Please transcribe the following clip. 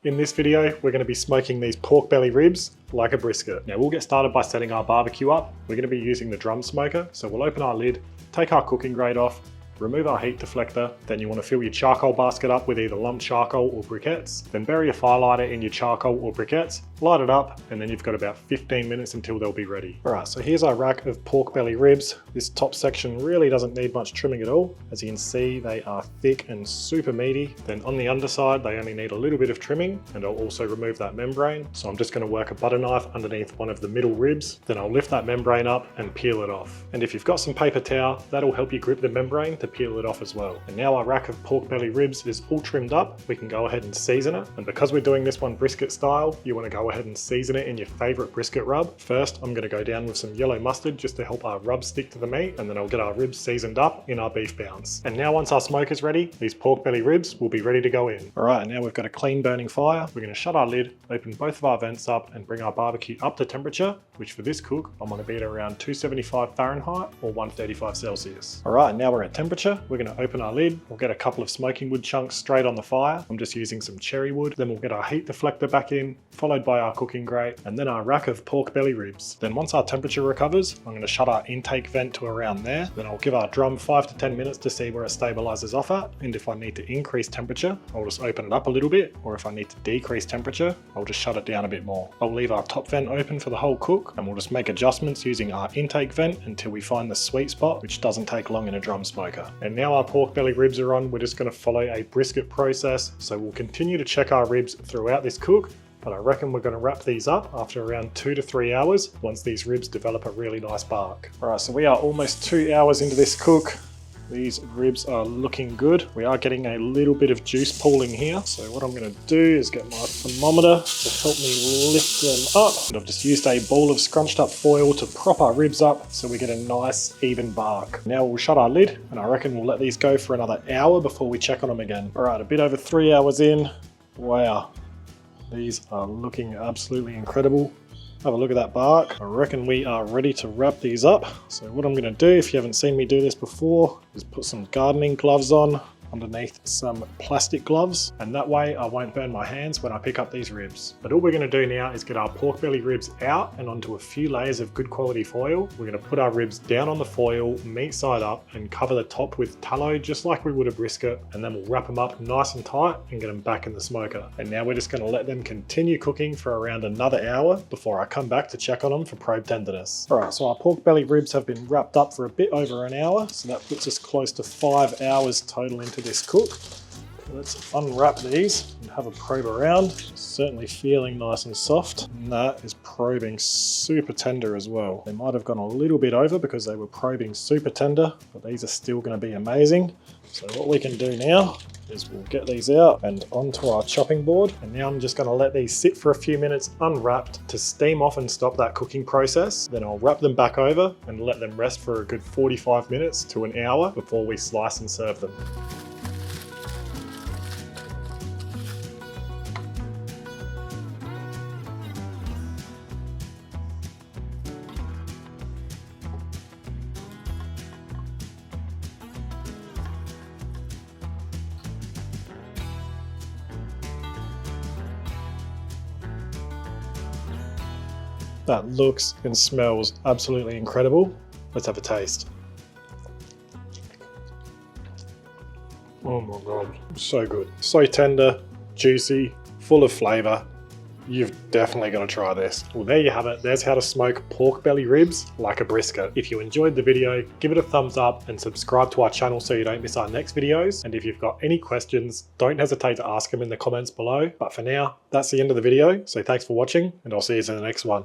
In this video, we're going to be smoking these pork belly ribs like a brisket. Now we'll get started by setting our barbecue up. We're going to be using the drum smoker, so we'll open our lid, take our cooking grate off, remove our heat deflector, then you want to fill your charcoal basket up with either lumped charcoal or briquettes, then bury a firelighter in your charcoal or briquettes, light it up, and then you've got about 15 minutes until they'll be ready. Alright, so here's our rack of pork belly ribs. This top section really doesn't need much trimming at all. As you can see, they are thick and super meaty. Then on the underside, they only need a little bit of trimming, and I'll also remove that membrane. So I'm just going to work a butter knife underneath one of the middle ribs, then I'll lift that membrane up and peel it off. And if you've got some paper towel, that'll help you grip the membrane to peel it off as well. And now our rack of pork belly ribs is all trimmed up. We can go ahead and season it. And because we're doing this one brisket style, you want to go ahead and season it in your favorite brisket rub. First, I'm going to go down with some yellow mustard just to help our rub stick to the meat, and then I'll get our ribs seasoned up in our beef bounds. And now once our smoke is ready, these pork belly ribs will be ready to go in. All right, now we've got a clean burning fire. We're going to shut our lid, open both of our vents up, and bring our barbecue up to temperature, which for this cook, I'm going to be at around 275 Fahrenheit or 135 Celsius. All right, now we're at temperature. We're going to open our lid. We'll get a couple of smoking wood chunks straight on the fire. I'm just using some cherry wood. Then we'll get our heat deflector back in, followed by our cooking grate, and then our rack of pork belly ribs. Then once our temperature recovers, I'm going to shut our intake vent to around there. Then I'll give our drum 5 to 10 minutes to see where it stabilizes off at. And if I need to increase temperature, I'll just open it up a little bit. Or if I need to decrease temperature, I'll just shut it down a bit more. I'll leave our top vent open for the whole cook, and we'll just make adjustments using our intake vent until we find the sweet spot, which doesn't take long in a drum smoker. And now our pork belly ribs are on, we're just going to follow a brisket process. So we'll continue to check our ribs throughout this cook, but I reckon we're going to wrap these up after around 2 to 3 hours once these ribs develop a really nice bark. Alright, so we are almost 2 hours into this cook. These ribs are looking good. We are getting a little bit of juice pooling here. So what I'm going to do is get my thermometer to help me lift them up. And I've just used a ball of scrunched up foil to prop our ribs up so we get a nice even bark. Now we'll shut our lid, and I reckon we'll let these go for another hour before we check on them again. Alright, a bit over 3 hours in. Wow, these are looking absolutely incredible. Have a look at that bark. I reckon we are ready to wrap these up. So what I'm going to do, if you haven't seen me do this before, is put some gardening gloves on underneath some plastic gloves, and that way I won't burn my hands when I pick up these ribs. But all we're going to do now is get our pork belly ribs out and onto a few layers of good quality foil. We're going to put our ribs down on the foil, meat side up, and cover the top with tallow just like we would a brisket, and then we'll wrap them up nice and tight and get them back in the smoker. And now we're just going to let them continue cooking for around another hour before I come back to check on them for probe tenderness. Alright, so our pork belly ribs have been wrapped up for a bit over an hour, so that puts us close to 5 hours total into this cook. Let's unwrap these and have a probe around. Certainly feeling nice and soft. And that is probing super tender as well. They might have gone a little bit over because they were probing super tender, but these are still going to be amazing. So what we can do now is we'll get these out and onto our chopping board. And now I'm just going to let these sit for a few minutes unwrapped to steam off and stop that cooking process. Then I'll wrap them back over and let them rest for a good 45 minutes to an hour before we slice and serve them. That looks and smells absolutely incredible. Let's have a taste. Oh my God, so good. So tender, juicy, full of flavor. You've definitely got to try this. Well, there you have it. There's how to smoke pork belly ribs like a brisket. If you enjoyed the video, give it a thumbs up and subscribe to our channel so you don't miss our next videos. And if you've got any questions, don't hesitate to ask them in the comments below. But for now, that's the end of the video. So thanks for watching, and I'll see you in the next one.